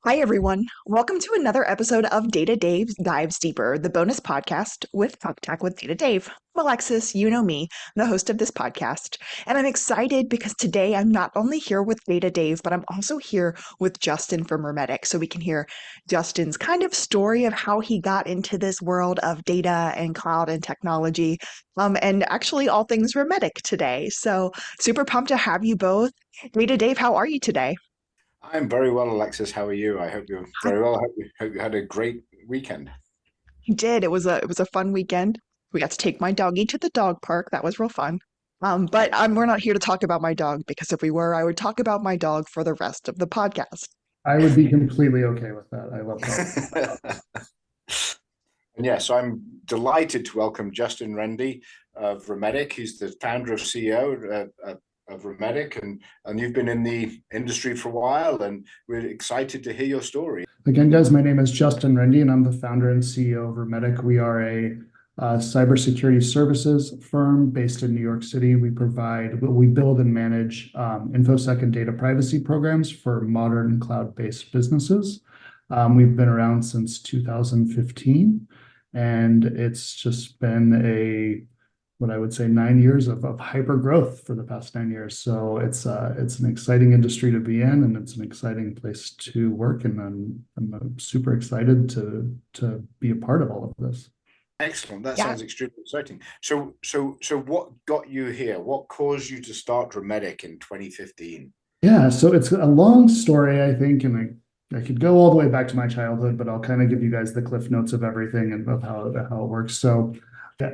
Hi, everyone. Welcome to another episode of Data Dave Dives Deeper, the bonus podcast with Talk Tech with Data Dave. I'm Alexis, you know me, the host of this podcast. And I'm excited because today I'm not only here with Data Dave, but I'm also here with Justin from Rhymetec. So we can hear Justin's kind of story of how he got into this world of data and cloud and technology, and actually all things Rhymetec today. So super pumped to have you both. Data Dave, how are you today? I'm very well, Alexis. How are you? I hope you're very well. I hope you had a great weekend. We did. It was a fun weekend. We got to take my doggy to the dog park. That was real fun. But we're Excellent. not here to talk about my dog because if we were, I would talk about my dog for the rest of the podcast. I would be completely okay with that. I love dogs. And yes, I'm delighted to welcome Justin Rende of Rhymetec. He's the founder of CEO of Rhymetec, and you've been in the industry for a while, and we're excited to hear your story. Again, guys, my name is Justin Rende, and I'm the founder and CEO of Rhymetec. We are a cybersecurity services firm based in New York City. We build and manage InfoSec and data privacy programs for modern cloud-based businesses. We've been around since 2015, and it's just been what I would say 9 years of hyper growth for the past 9 years. So it's an exciting industry to be in, and it's an exciting place to work. And I'm super excited to be a part of all of this. Excellent. That Yeah, sounds extremely exciting. So what got you here? What caused you to start Rhymetec in 2015? Yeah, so it's a long story, I think, and I could go all the way back to my childhood, but I'll kind of give you guys the cliff notes of everything and of how it works. So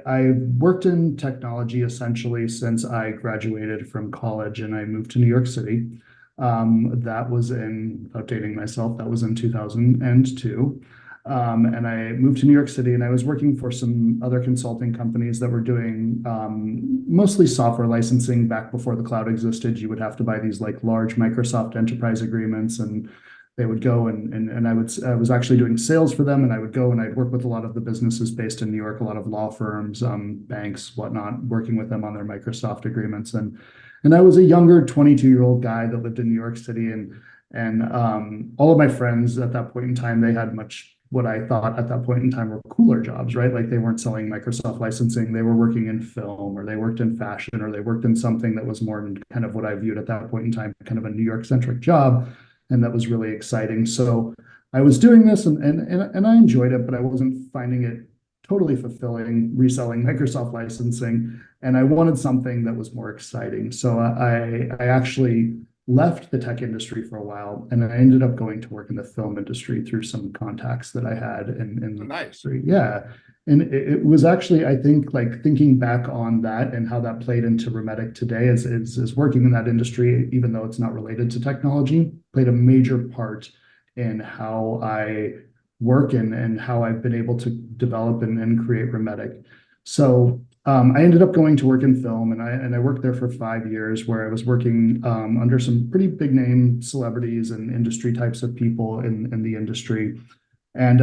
I worked in technology essentially since I graduated from college and I moved to New York City. That was without dating myself, that was in 2002. And I moved to New York City and I was working for some other consulting companies that were doing mostly software licensing back before the cloud existed. You would have to buy these like large Microsoft enterprise agreements, and they would go and I was actually doing sales for them, and I would go and I'd work with a lot of the businesses based in New York, a lot of law firms, banks, whatnot, working with them on their Microsoft agreements. And I was a younger 22-year-old guy that lived in New York City, and all of my friends at that point in time, they had much what I thought at that point in time were cooler jobs, right? Like they weren't selling Microsoft licensing, they were working in film, or they worked in fashion, or they worked in something that was more kind of what I viewed at that point in time, kind of a New York centric job. And that was really exciting. So I was doing this and I enjoyed it, but I wasn't finding it totally fulfilling reselling Microsoft licensing. And I wanted something that was more exciting. So I actually left the tech industry for a while, and I ended up going to work in the film industry through some contacts that I had in Oh, the nice. industry. Yeah. And it was actually, I think, like thinking back on that and how that played into Rhymetec today is working in that industry, even though it's not related to technology, played a major part in how I work and how I've been able to develop and create Rhymetec. So I ended up going to work in film, and I worked there for 5 years, where I was working under some pretty big name celebrities and industry types of people in the industry, and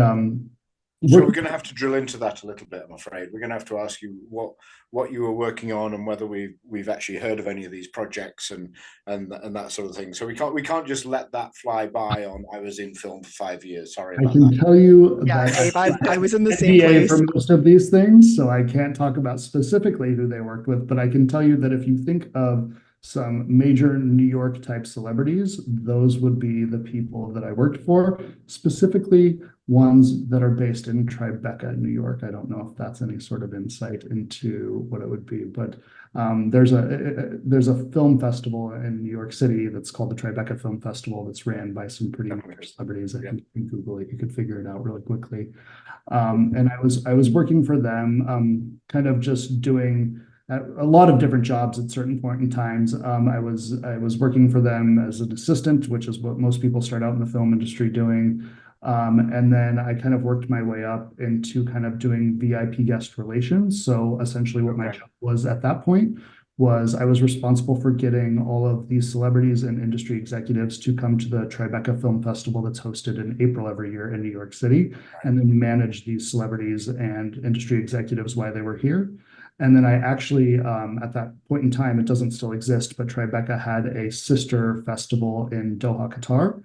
So work. we're going to have to drill into that a little bit, I'm afraid. We're going to have to ask you what you were working on and whether we've actually heard of any of these projects and that sort of thing. So we can't just let that fly by on I was in film for 5 years. Sorry I about can that. tell you yeah, that Dave, I was in the same NDA for place. most of these things, so I can't talk about specifically who they worked with, but I can tell you that if you think of some major New York type celebrities, those would be the people that I worked for, specifically ones that are based in Tribeca, New York. I don't know if that's any sort of insight into what it would be, but there's a film festival in New York City that's called the Tribeca Film Festival that's ran by some pretty major Definitely. celebrities. I Yeah. think you can Google it, you could figure it out really quickly. And I was working for them, kind of just doing a lot of different jobs at certain point in times. I was working for them as an assistant, which is what most people start out in the film industry doing. And then I kind of worked my way up into kind of doing VIP guest relations. So essentially, what my Okay. job was at that point was I was responsible for getting all of these celebrities and industry executives to come to the Tribeca Film Festival that's hosted in April every year in New York City, and then manage these celebrities and industry executives while they were here. And then I actually, at that point in time, it doesn't still exist, but Tribeca had a sister festival in Doha, Qatar,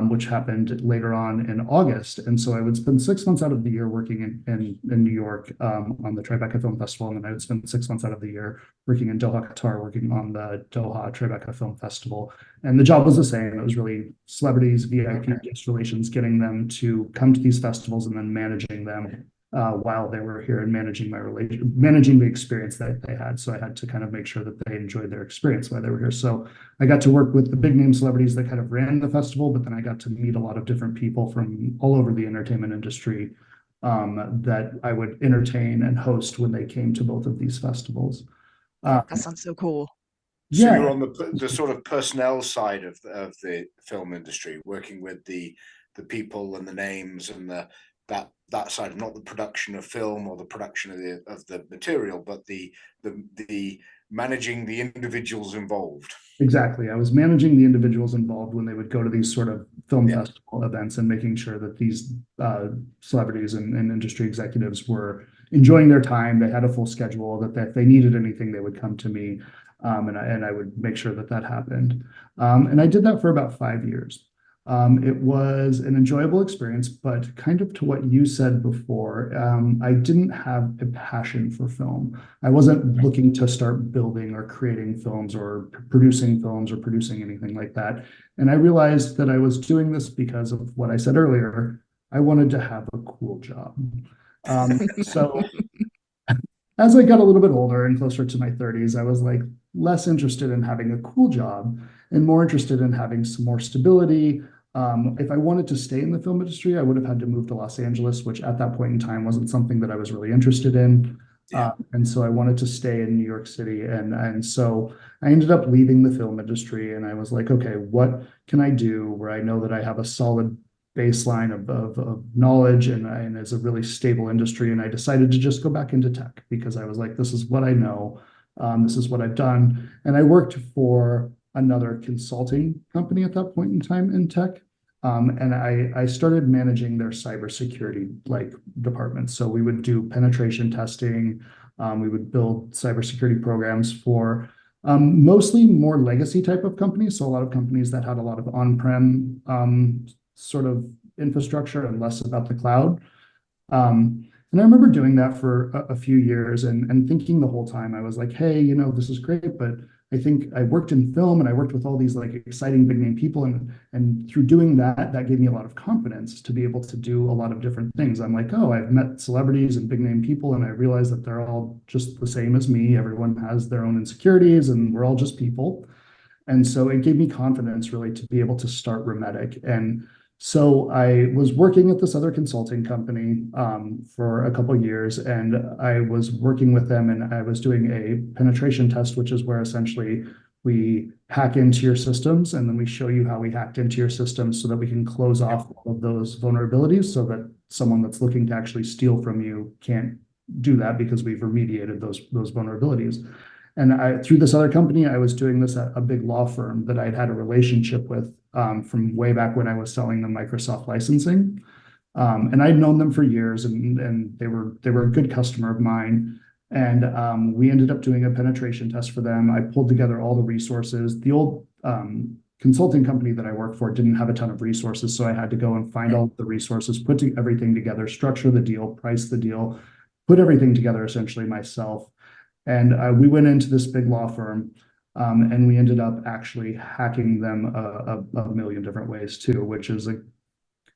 which happened later on in August. And so I would spend 6 months out of the year working in New York on the Tribeca Film Festival. And then I would spend 6 months out of the year working in Doha, Qatar, working on the Doha Tribeca Film Festival. And the job was the same. It was really celebrities, VIP, guest relations, getting them to come to these festivals and then managing them while they were here and managing managing the experience that they had. So I had to kind of make sure that they enjoyed their experience while they were here. So I got to work with the big name celebrities that kind of ran the festival, but then I got to meet a lot of different people from all over the entertainment industry that I would entertain and host when they came to both of these festivals. That sounds so cool. So Yeah, you're on the sort of personnel side of the film industry, working with the people and the names and that side, not the production of film or the production of the material, but the managing the individuals involved. exactly. I was managing the individuals involved when they would go to these sort of film festival events and making sure that these celebrities and industry executives were enjoying their time. They had a full schedule, that if they needed anything, they would come to me. And I would make sure that happened. And I did that for about 5 years. It was an enjoyable experience, but kind of to what you said before, I didn't have a passion for film. I wasn't looking to start building or creating films or producing anything like that. And I realized that I was doing this because of what I said earlier. I wanted to have a cool job. So as I got a little bit older and closer to my 30s, I was like less interested in having a cool job and more interested in having some more stability. If I wanted to stay in the film industry, I would have had to move to Los Angeles, which at that point in time wasn't something that I was really interested in. And so I wanted to stay in New York City. And so I ended up leaving the film industry, and I was like, okay, what can I do where I know that I have a solid baseline of knowledge and it's a really stable industry? And I decided to just go back into tech because I was like, this is what I know. This is what I've done. And I worked for another consulting company at that point in time in tech. And I started managing their cybersecurity department. So we would do penetration testing. We would build cybersecurity programs for mostly more legacy type of companies. So a lot of companies that had a lot of on-prem sort of infrastructure and less about the cloud. And I remember doing that for a few years and thinking the whole time, I was like, hey, this is great, but I think I worked in film and I worked with all these exciting big name people. And through doing that gave me a lot of confidence to be able to do a lot of different things. I'm like, oh, I've met celebrities and big name people, and I realized that they're all just the same as me. Everyone has their own insecurities and we're all just people. And so it gave me confidence really to be able to start Rhymetec. And so I was working at this other consulting company for a couple of years, and I was working with them, and I was doing a penetration test, which is where essentially we hack into your systems, and then we show you how we hacked into your systems so that we can close off all of those vulnerabilities so that someone that's looking to actually steal from you can't do that because we've remediated those vulnerabilities. And through this other company, I was doing this at a big law firm that I'd had a relationship with from way back when I was selling them Microsoft licensing. And I'd known them for years, and they were a good customer of mine. And we ended up doing a penetration test for them. I pulled together all the resources. The old consulting company that I worked for didn't have a ton of resources, so I had to go and find all the resources, put everything together, structure the deal, price the deal, put everything together essentially myself. And we went into this big law firm, and we ended up actually hacking them a million different ways too, which is a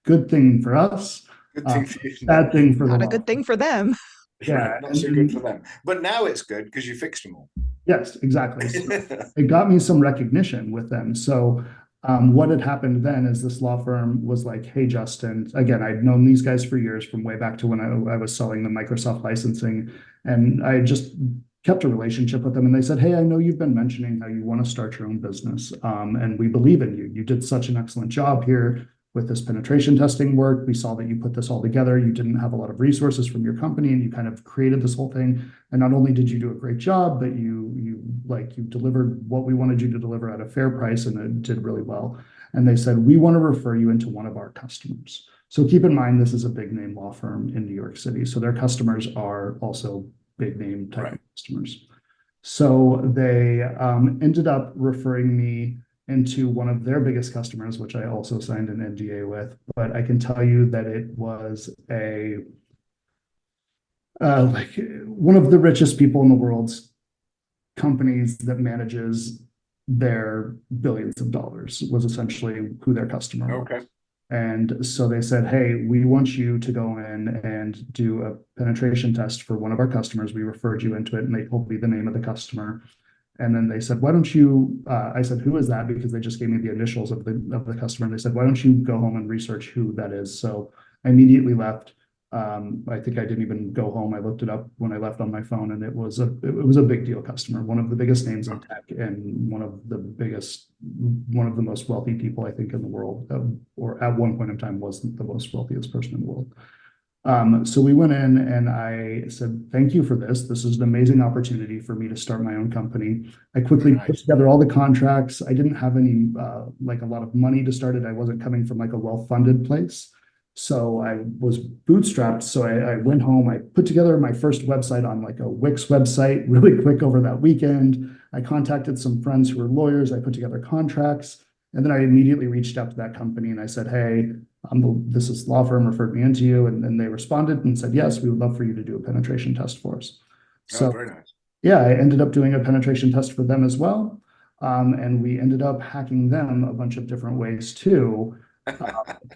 good thing for us. Good thing for you. Bad thing for the Not a law good thing for them. Yeah, right, not so good for them. But now it's good because you fixed them all. Yes, exactly. So it got me some recognition with them. So what had happened then is this law firm was like, hey, Justin, again, I'd known these guys for years from way back to when I was selling the Microsoft licensing. And I just kept a relationship with them. And they said, hey, I know you've been mentioning how you want to start your own business. And we believe in you. You did such an excellent job here with this penetration testing work. We saw that you put this all together. You didn't have a lot of resources from your company, and you kind of created this whole thing. And not only did you do a great job, but you delivered what we wanted you to deliver at a fair price, and it did really well. And they said, we want to refer you into one of our customers. So keep in mind, this is a big name law firm in New York City. So their customers are also big name type of customers. So they ended up referring me into one of their biggest customers, which I also signed an NDA with. But I can tell you that it was like one of the richest people in the world's companies that manages their billions of dollars was essentially who their customer was. Okay. And so they said, hey, we want you to go in and do a penetration test for one of our customers. We referred you into it, and they told me the name of the customer. And then they said, why don't you, I said, who is that? Because they just gave me the initials of the customer. And they said, why don't you go home and research who that is? So I immediately left. I think I didn't even go home. I looked it up when I left on my phone, and it was a big deal customer, one of the biggest names in tech, and one of the most wealthy people I think in the world, or at one point in time was the most wealthiest person in the world. So we went in and I said, thank you for this. This is an amazing opportunity for me to start my own company. I quickly put together all the contracts. I didn't have any, like a lot of money to start it. I wasn't coming from like a well-funded place. So I was bootstrapped. So I went home, I put together my first website on like a Wix website really quick over that weekend. I contacted some friends who were lawyers. I put together contracts. And then I immediately reached out to that company and I said, hey, this is law firm referred me into you. And then they responded and said, yes, we would love for you to do a penetration test for us. So very nice. Yeah, I ended up doing a penetration test for them as well. And we ended up hacking them a bunch of different ways too,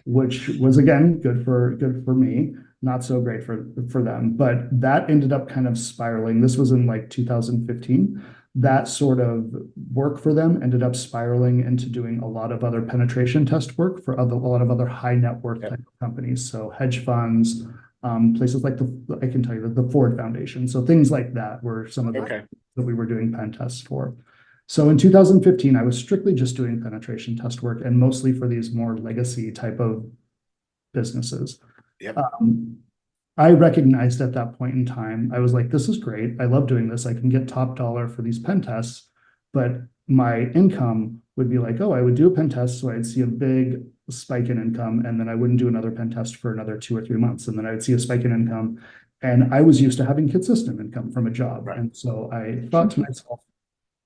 which was again good for me, not so great for them. But that ended up kind of spiraling. This was in like 2015. That sort of work for them ended up spiraling into doing a lot of other penetration test work for a lot of other high net worth type of companies. So hedge funds, places like I can tell you the Ford Foundation. So things like that were some of the things that we were doing pen tests for. So in 2015, I was strictly just doing penetration test work and mostly for these more legacy type of businesses. Yep. I recognized at that point in time, I was like, this is great. I love doing this. I can get top dollar for these pen tests, but my income would be like, oh, I would do a pen test. So I'd see a big spike in income, and then I wouldn't do another pen test for another 2 or 3 months. And then I would see a spike in income. And I was used to having consistent income from a job. Right. And so I thought to myself,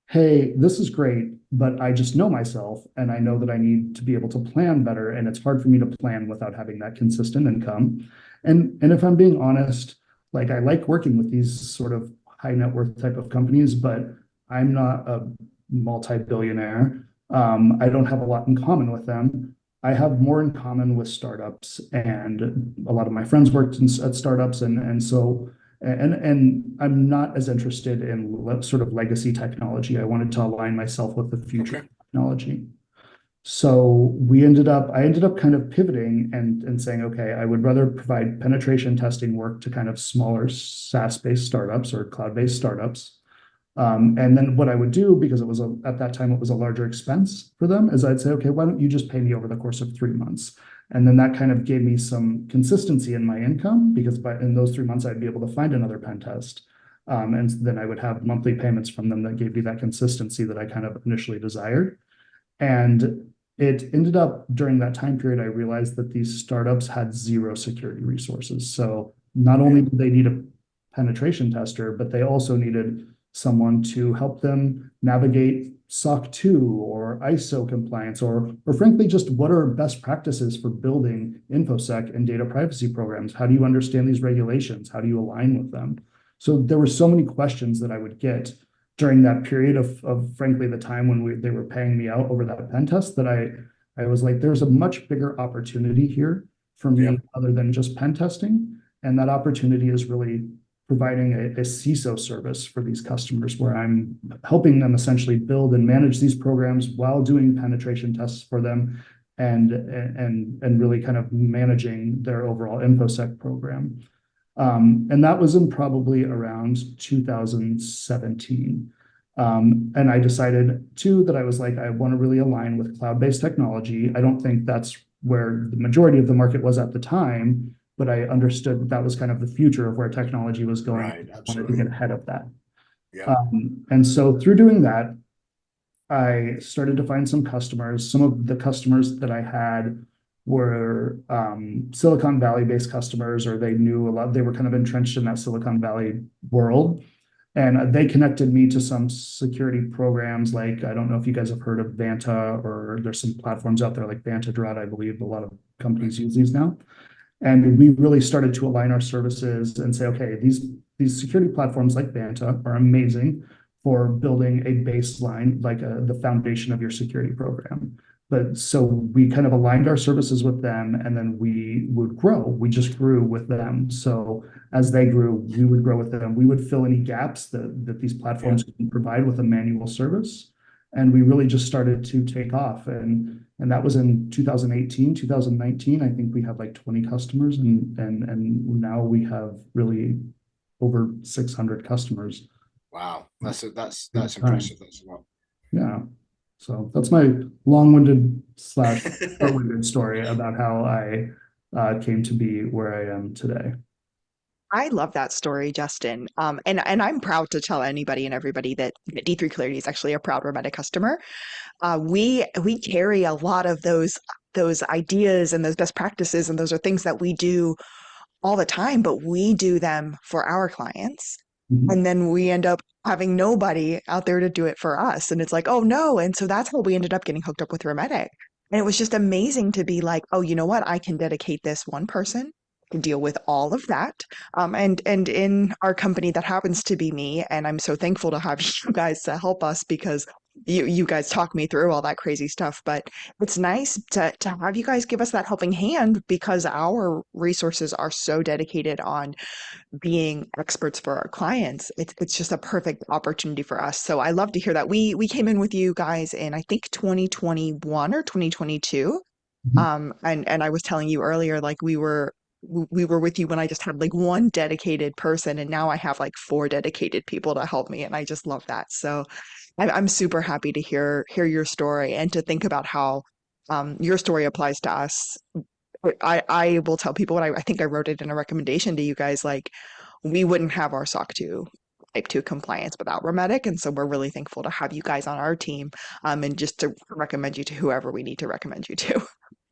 hey, this is great, but I just know myself and I know that I need to be able to plan better. And it's hard for me to plan without having that consistent income. And if I'm being honest, like I like working with these sort of high net worth type of companies, but I'm not a multi-billionaire. I don't have a lot in common with them. I have more in common with startups, and a lot of my friends worked at startups, and so I'm not as interested in sort of legacy technology. I wanted to align myself with the future technology. So I ended up kind of pivoting and saying, okay, I would rather provide penetration testing work to kind of smaller SaaS-based startups or cloud-based startups. And then what I would do, because at that time, it was a larger expense for them, is I'd say, okay, why don't you just pay me over the course of 3 months? And then that kind of gave me some consistency in my income, because in those 3 months, I'd be able to find another pen test. And then I would have monthly payments from them that gave me that consistency that I kind of initially desired. And it ended up during that time period, I realized that these startups had zero security resources. So not only did they need a penetration tester, but they also needed someone to help them navigate SOC 2 or ISO compliance, or frankly, just what are best practices for building InfoSec and data privacy programs? How do you understand these regulations? How do you align with them? So there were so many questions that I would get during that period of frankly, the time when they were paying me out over that pen test, that I was like, there's a much bigger opportunity here for me other than just pen testing. And that opportunity is really providing a CISO service for these customers, where I'm helping them essentially build and manage these programs while doing penetration tests for them, and really kind of managing their overall InfoSec program. And that was in probably around 2017. And I decided too that I was like, I want to really align with cloud-based technology. I don't think that's where the majority of the market was at the time, but I understood that was kind of the future of where technology was going. Right, I wanted to get ahead of that. Yeah. And so through doing that, I started to find some customers. Some of the customers that I had were Silicon Valley based customers, or they knew a lot, they were kind of entrenched in that Silicon Valley world. And they connected me to some security programs like, I don't know if you guys have heard of Vanta, or there's some platforms out there like Vanta, I believe a lot of companies use these now. And we really started to align our services and say, okay, these security platforms like Vanta are amazing for building a baseline, like the foundation of your security program. But so we kind of aligned our services with them, and then we would grow. We just grew with them. So as they grew, we would grow with them. We would fill any gaps that these platforms can provide with a manual service. And we really just started to take off. And that was in 2018, 2019. I think we had like 20 customers, and now we have really over 600 customers. Wow, that's impressive. That's a lot. Yeah. So that's my long-winded / short-winded story about how I came to be where I am today. I love that story, Justin. And I'm proud to tell anybody and everybody that D3 Clarity is actually a proud Rhymetec customer. We carry a lot of those ideas and those best practices, and those are things that we do all the time, but we do them for our clients. Mhm. And then we end up having nobody out there to do it for us. And it's like, oh no. And so that's how we ended up getting hooked up with Rhymetec. And it was just amazing to be like, oh, you know what? I can dedicate this one person to deal with all of that. And in our company, that happens to be me. And I'm so thankful to have you guys to help us, because you guys talk me through all that crazy stuff. But it's nice to have you guys give us that helping hand, because our resources are so dedicated on being experts for our clients. It's just a perfect opportunity for us. So I love to hear that. We came in with you guys in, I think, 2021 or 2022. Mhm. And I was telling you earlier, like we were with you when I just had like one dedicated person, and now I have like four dedicated people to help me, and I just love that. So I'm super happy to hear your story, and to think about how your story applies to us. I will tell people what I think I wrote it in a recommendation to you guys, like we wouldn't have our SOC 2 type 2 compliance without Rhymetec. And so we're really thankful to have you guys on our team, and just to recommend you to whoever we need to recommend you to.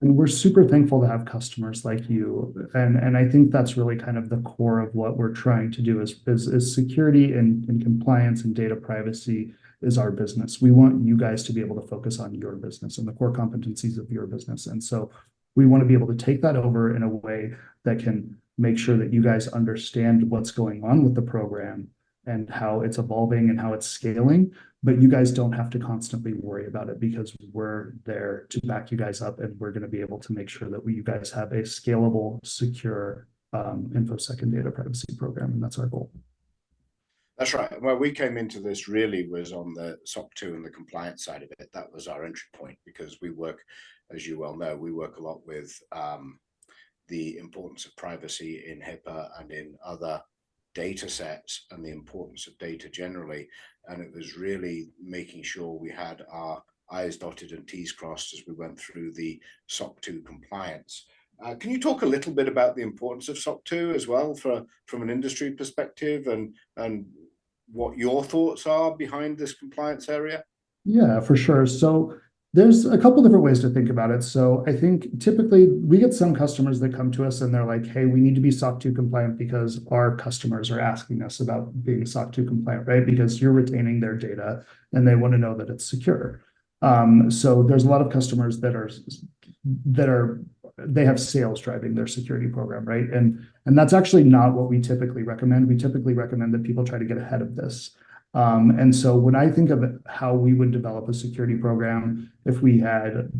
And we're super thankful to have customers like you. And I think that's really kind of the core of what we're trying to do is security and compliance and data privacy is our business. We want you guys to be able to focus on your business and the core competencies of your business. And so we want to be able to take that over in a way that can make sure that you guys understand what's going on with the program and how it's evolving and how it's scaling, but you guys don't have to constantly worry about it, because we're there to back you guys up, and we're going to be able to make sure that you guys have a scalable, secure InfoSec and data privacy program, and that's our goal. That's right. Well, we came into this really was on the SOC 2 and the compliance side of it. That was our entry point, because we work, as you well know, we work a lot with the importance of privacy in HIPAA and in other data sets, and the importance of data generally. And it was really making sure we had our I's dotted and T's crossed as we went through the SOC 2 compliance. Can you talk a little bit about the importance of SOC 2 as well from an industry perspective, and what your thoughts are behind this compliance area? Yeah, for sure. So there's a couple different ways to think about it. So I think typically we get some customers that come to us and they're like, hey, we need to be SOC 2 compliant because our customers are asking us about being SOC 2 compliant, right? Because you're retaining their data and they want to know that it's secure. So there's a lot of customers they have sales driving their security program, right? And that's actually not what we typically recommend. We typically recommend that people try to get ahead of this. And so when I think of how we would develop a security program, if we had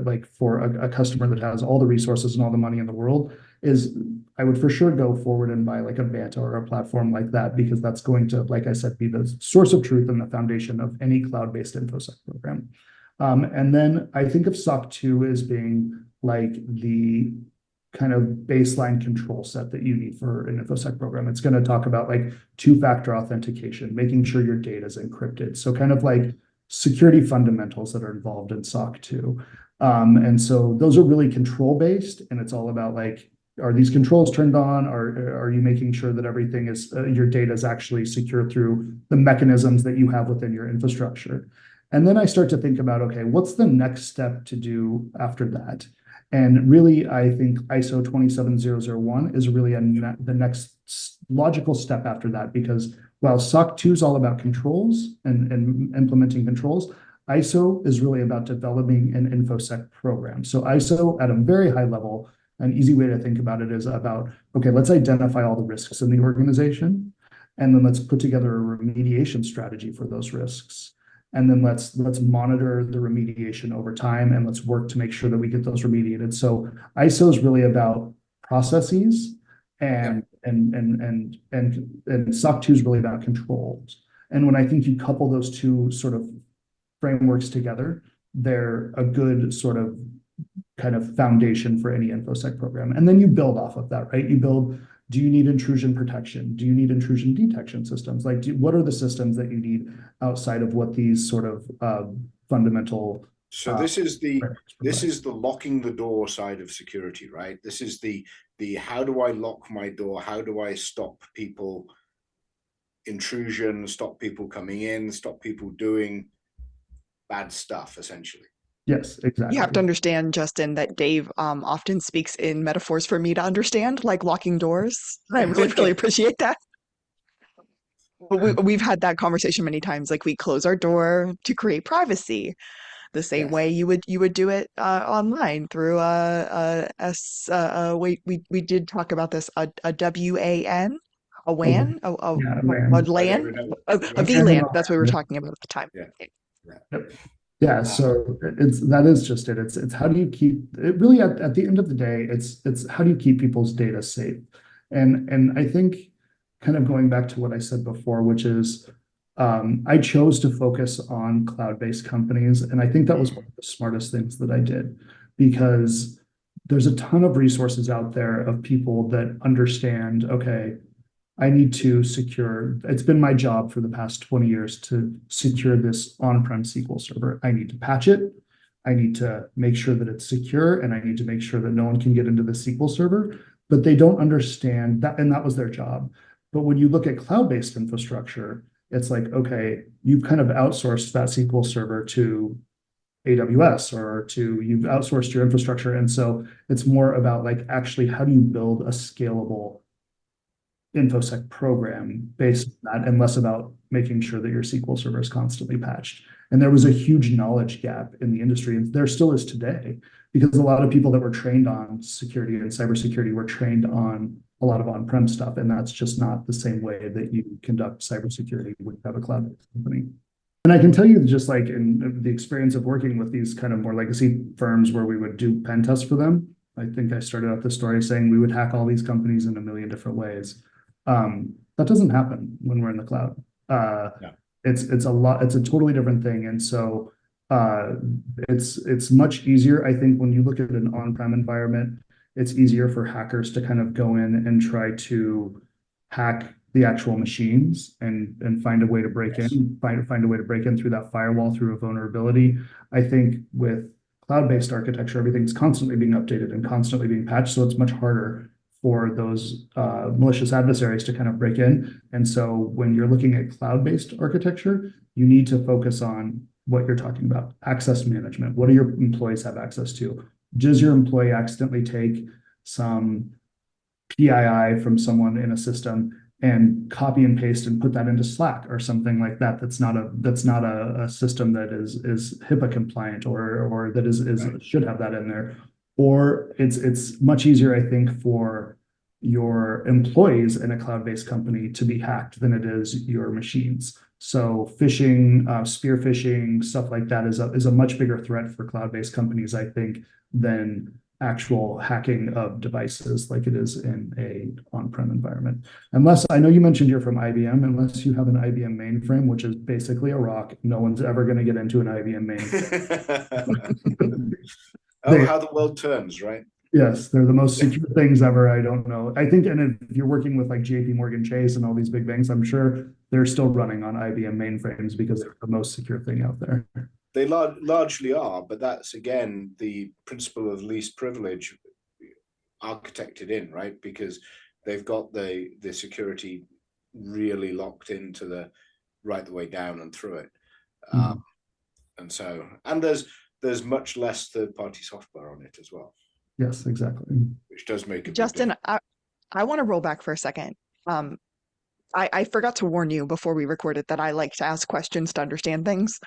like for a customer that has all the resources and all the money in the world, is I would for sure go forward and buy like a Vanta or a platform like that, because that's going to, like I said, be the source of truth and the foundation of any cloud-based InfoSec program. And then I think of SOC 2 as being like the kind of baseline control set that you need for an InfoSec program. It's going to talk about like two-factor authentication, making sure your data is encrypted. So kind of like security fundamentals that are involved in SOC 2. And so those are really control-based, and it's all about like, are these controls turned on? Are you making sure that everything is, your data is actually secure through the mechanisms that you have within your infrastructure? And then I start to think about, okay, what's the next step to do after that? And really, I think ISO 27001 is really the next logical step after that, because while SOC 2 is all about controls and implementing controls, ISO is really about developing an InfoSec program. So ISO at a very high level, an easy way to think about it is about, okay, let's identify all the risks in the organization, and then let's put together a remediation strategy for those risks. And then let's monitor the remediation over time, and let's work to make sure that we get those remediated. So ISO is really about processes, and SOC 2 is really about controls. And when I think you couple those two sort of frameworks together, they're a good sort of kind of foundation for any InfoSec program. And then you build off of that, right? You build, do you need intrusion protection? Do you need intrusion detection systems? Like, what are the systems that you need outside of what these sort of fundamental? So this is the locking the door side of security, right? This is the how do I lock my door? How do I stop people intrusion, stop people coming in, stop people doing bad stuff, essentially. Yes, exactly. You have to understand, Justin, that Dave often speaks in metaphors for me to understand, like locking doors. I really appreciate that. But we've had that conversation many times. Like we close our door to create privacy, the same way you would do it online through we did talk about this a WAN, a WAN, a LAN, a VLAN. That's what we were talking about at the time. Yeah, so that is just it. It's how do you keep it really at the end of the day, it's how do you keep people's data safe? And I think kind of going back to what I said before, which is I chose to focus on cloud-based companies. And I think that was one of the smartest things that I did, because there's a ton of resources out there of people that understand, okay, I need to secure, it's been my job for the past 20 years to secure this on-prem SQL server. I need to patch it. I need to make sure that it's secure, and I need to make sure that no one can get into the SQL server, but they don't understand that. And that was their job. But when you look at cloud-based infrastructure, it's like, okay, you've kind of outsourced that SQL server to AWS, or you've outsourced your infrastructure. And so it's more about like, actually, how do you build a scalable InfoSec program based on that, and less about making sure that your SQL server is constantly patched. And there was a huge knowledge gap in the industry, and there still is today, because a lot of people that were trained on security and cybersecurity were trained on a lot of on-prem stuff, and that's just not the same way that you conduct cybersecurity when you have a cloud-based company. And I can tell you, just like in the experience of working with these kind of more legacy firms where we would do pen tests for them, I think I started out the story saying we would hack all these companies in a million different ways. That doesn't happen when we're in the cloud. It's a totally different thing. And so it's much easier. I think when you look at an on-prem environment, it's easier for hackers to kind of go in and try to hack the actual machines and find a way to break in, find a way to break in through that firewall, through a vulnerability. I think with cloud-based architecture, everything's constantly being updated and constantly being patched, so it's much harder for those malicious adversaries to kind of break in. And so when you're looking at cloud-based architecture, you need to focus on what you're talking about. Access management. What do your employees have access to? Does your employee accidentally take some PII from someone in a system and copy and paste and put that into Slack or something like that? That's not a system that is HIPAA compliant, or that should have that in there. Or it's much easier, I think, for your employees in a cloud-based company to be hacked than it is your machines. So phishing, spear phishing, stuff like that is a much bigger threat for cloud-based companies, I think, than actual hacking of devices like it is in a on-prem environment. Unless, I know you mentioned you're from IBM, unless you have an IBM mainframe, which is basically a rock. No one's ever going to get into an IBM mainframe. How the world turns, right? Yes, they're the most secure things ever. I don't know. I think, and if you're working with like JP Morgan Chase and all these big banks, I'm sure they're still running on IBM mainframes because they're the most secure thing out there. They largely are, but that's again the principle of least privilege architected in, right? Because they've got the security really locked into the way down and through it. And there's much less third-party software on it as well. Yes, exactly. which does make a big Justin, difference. I want to roll back for a second. Um, I forgot to warn you before we recorded that I like to ask questions to understand things.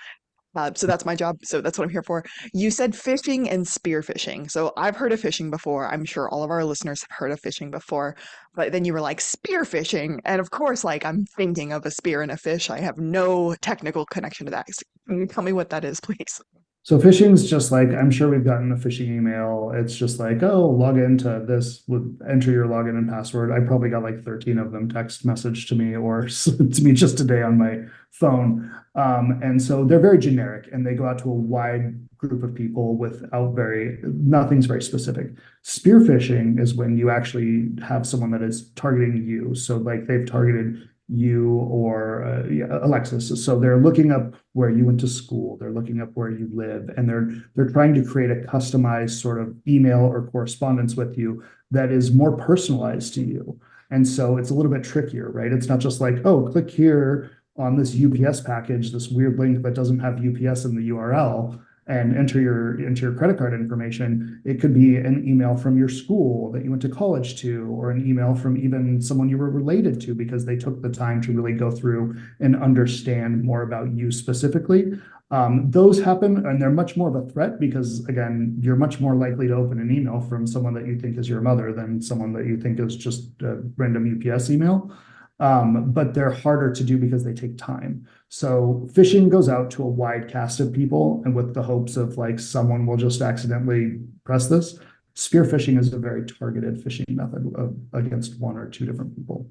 So that's my job. So that's what I'm here for. You said phishing and spear phishing. So I've heard of phishing before. I'm sure all of our listeners have heard of phishing before. But then you were like, spear phishing. And of course, like I'm thinking of a spear and a fish. I have no technical connection to that. So can you tell me what that is, please? So phishing's just like, I'm sure we've gotten a phishing email. It's just like, oh, log into this, would enter your login and password. I probably got like 13 of them text message to me or to me just today on my phone. And so they're very generic and they go out to a wide group of people without nothing's very specific. Spear phishing is when you actually have someone that is targeting you. So like they've targeted you or yeah, Alexis. So they're looking up where you went to school, they're looking up where you live, and they're trying to create a customized sort of email or correspondence with you that is more personalized to you. And so it's a little bit trickier, right? It's not just like, oh, click here on this UPS package, this weird link that doesn't have UPS in the URL and enter your credit card information. It could be an email from your school that you went to college to, or an email from even someone you were related to because they took the time to really go through and understand more about you specifically. Those happen and they're much more of a threat because, again, you're much more likely to open an email from someone that you think is your mother than someone that you think is just a random UPS email. But they're harder to do because they take time. So phishing goes out to a wide cast of people and with the hopes of like someone will just accidentally press this. Spear phishing is a very targeted phishing method against one or two different people.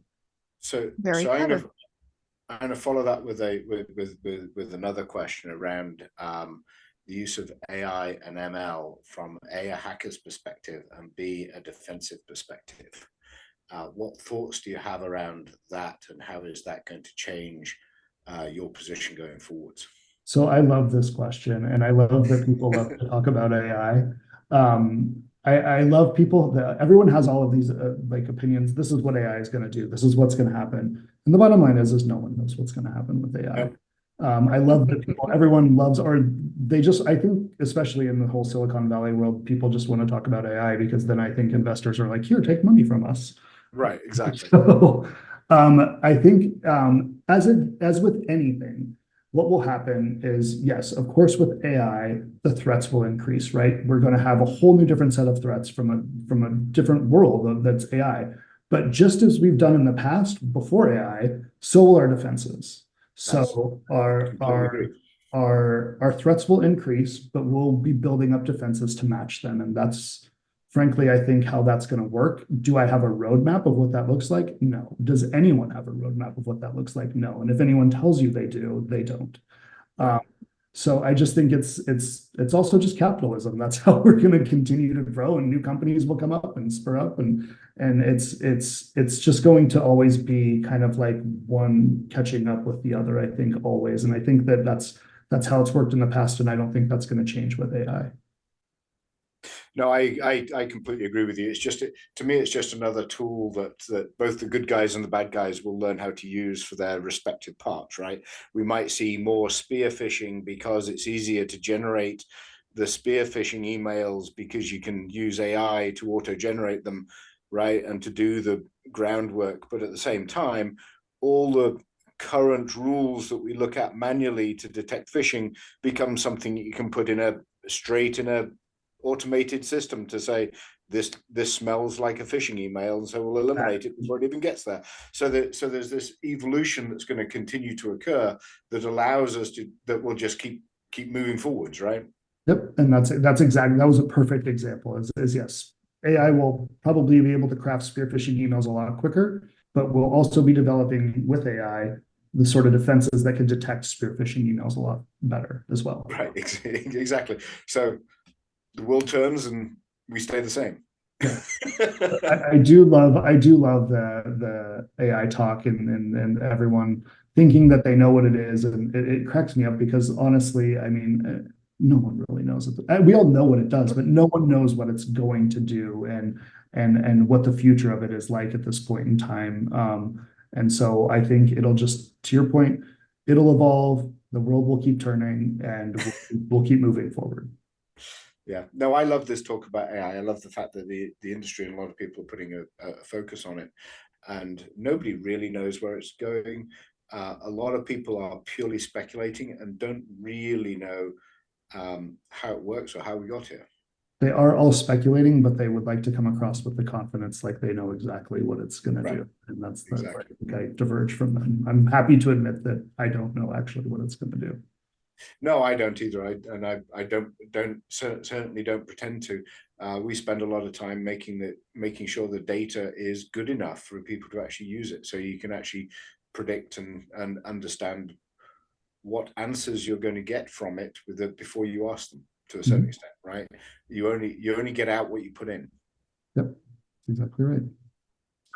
So, Very so clever. I'm gonna follow that with another question around the use of AI and ML from a hacker's perspective and B, a defensive perspective. What thoughts do you have around that, and how is that going to change your position going forwards? So I love this question, and I love that people love to talk about AI. I love people that everyone has all of these like opinions. This is what AI is going to do. This is what's going to happen. And the bottom line is no one knows what's going to happen with AI. Yep. I love that everyone loves, or they just, I think, especially in the whole Silicon Valley world, people just want to talk about AI because then I think investors are like, here, take money from us. Right, exactly. So I think as with anything, what will happen is, yes, of course, with AI, the threats will increase, right? We're going to have a whole new different set of threats from a different world that's AI. But just as we've done in the past before AI, so will our defenses. That's So completely agree. our threats will increase, but we'll be building up defenses to match them. And that's frankly, I think how that's going to work. Do I have a roadmap of what that looks like? No. Does anyone have a roadmap of what that looks like? No. And if anyone tells you they do, they don't. Um, Right. so I just think it's also just capitalism. That's how we're going to continue to grow, and new companies will come up and spur up, and it's just going to always be kind of like one catching up with the other. I think always, and I think that's how it's worked in the past, and I don't think that's going to change with AI. No, I completely agree with you. It's just, to me, it's just another tool that both the good guys and the bad guys will learn how to use for their respective parts, right? We might see more spear phishing because it's easier to generate the spear phishing emails because you can use AI to auto generate them, right? And to do the groundwork. But at the same time, all the current rules that we look at manually to detect phishing become something that you can put in a automated system to say this smells like a phishing email, and so we'll eliminate it before it even gets there. So there's this evolution that's going to continue to occur that allows us to, that will just keep moving forwards, right? Yep, and that's exactly, that was a perfect example. Is yes, AI will probably be able to craft spear phishing emails a lot quicker, but we'll also be developing with AI the sort of defenses that can detect spear phishing emails a lot better as well. Right, exactly. So the world turns and we stay the same. Yeah. I do love the AI talk and everyone thinking that they know what it is, and it cracks me up because honestly, I mean, no one really knows it. We all know what it does, but no one knows what it's going to do and what the future of it is like at this point in time. And so I think it'll just, to your point, it'll evolve. The world will keep turning, and we'll keep moving forward. Yeah. No, I love this talk about AI. I love the fact that the industry and a lot of people are putting a focus on it, and nobody really knows where it's going. A lot of people are purely speculating and don't really know how it works or how we got here. They are all speculating, but they would like to come across with the confidence like they know exactly what it's going to Right. do. And that's Exactly. I think I diverge from them. I'm happy to admit that I don't know actually what it's going to do. No, I don't either. I certainly don't pretend to. We spend a lot of time making sure the data is good enough for people to actually use it, so you can actually predict and understand what answers you're going to get from it before you ask them, to a certain extent, right? You only get out what you put in. Yep, exactly right.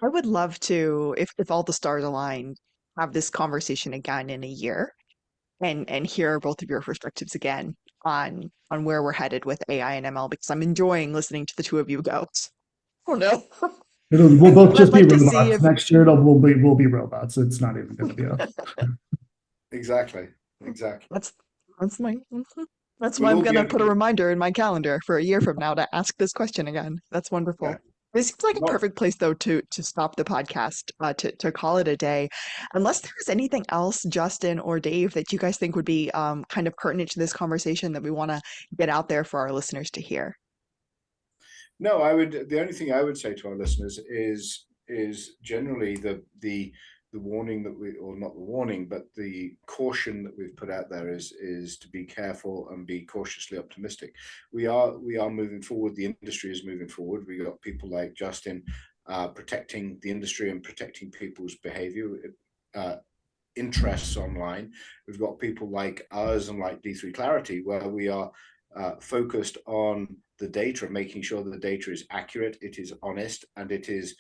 I would love to, if all the stars align, have this conversation again in a year and hear both of your perspectives again on where we're headed with AI and ML, because I'm enjoying listening to the two of you go. Oh no. We'll both But I'd just be like to see robots. if Next year, we'll be robots. It's not even going to be us. Exactly. that's my that's why We'll I'm all be gonna able put a to, reminder in my calendar for a year from now to ask this question again. That's yeah. wonderful. This seems like a Not perfect place though to stop the podcast, to call it a day. Unless there's anything else, Justin or Dave, that you guys think would be kind of pertinent to this conversation that we want to get out there for our listeners to hear. No, I would. The only thing I would say to our listeners is generally the warning that we, or not the warning, but the caution that we've put out there is to be careful and be cautiously optimistic. We are moving forward. The industry is moving forward. We got people like Justin protecting the industry and protecting people's behavior. Interests online. We've got people like us and like D3 Clarity, where we are focused on the data and making sure that the data is accurate, it is honest, and it is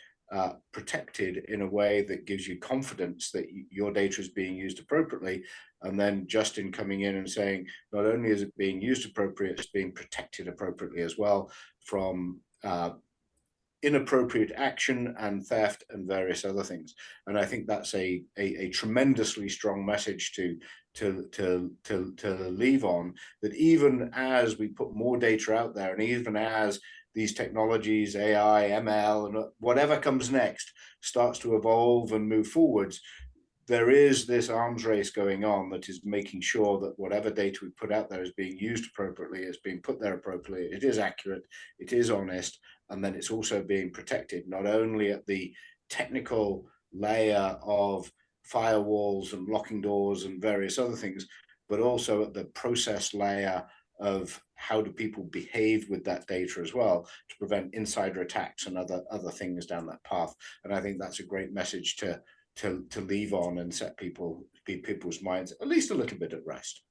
protected in a way that gives you confidence that your data is being used appropriately. And then Justin coming in and saying, not only is it being used appropriately, it's being protected appropriately as well from inappropriate action and theft and various other things. And I think that's a tremendously strong message to leave on, that even as we put more data out there, and even as these technologies, AI, ML, and whatever comes next starts to evolve and move forwards, there is this arms race going on that is making sure that whatever data we put out there is being used appropriately, it's being put there appropriately, it is accurate, it is honest, and then it's also being protected, not only at the technical layer of firewalls and locking doors and various other things, but also at the process layer of how do people behave with that data as well, to prevent insider attacks and other things down that path. And I think that's a great message to leave on and set people's minds at least a little bit at rest.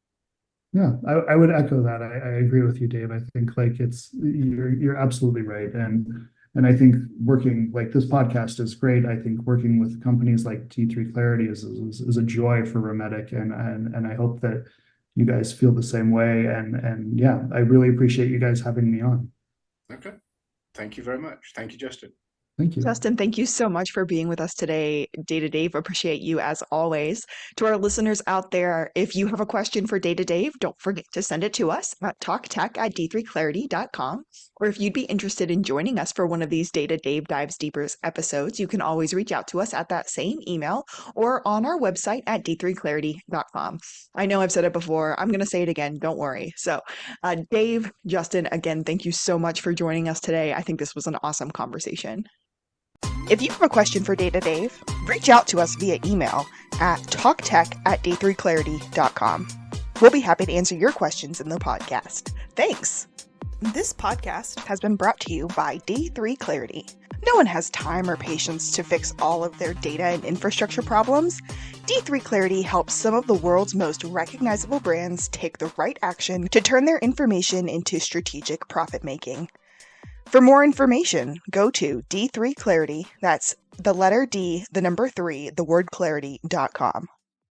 Yeah, I would echo that. I agree with you, Dave. I think like you're absolutely right. And I think working like this podcast is great. I think working with companies like D3 Clarity is a joy for Rhymetec, and I hope that you guys feel the same way. And yeah, I really appreciate you guys having me on. Okay. Thank you very much. Thank you, Justin. Thank you. Justin, thank you so much for being with us today. Data Dave, appreciate you as always. To our listeners out there, if you have a question for Data Dave, don't forget to send it to us at talktech@d3clarity.com. Or if you'd be interested in joining us for one of these Data Dave Dives Deeper episodes, you can always reach out to us at that same email or on our website at d3clarity.com. I know I've said it before. I'm going to say it again. Don't worry. So, Dave, Justin, again, thank you so much for joining us today. I think this was an awesome conversation. If you have a question for Data Dave, reach out to us via email at talktech@d3clarity.com. We'll be happy to answer your questions in the podcast. Thanks. This podcast has been brought to you by D3 Clarity. No one has time or patience to fix all of their data and infrastructure problems. D3 Clarity helps some of the world's most recognizable brands take the right action to turn their information into strategic profit making. For more information, go to D3 Clarity, that's the letter D, the number 3, the word clarity.com.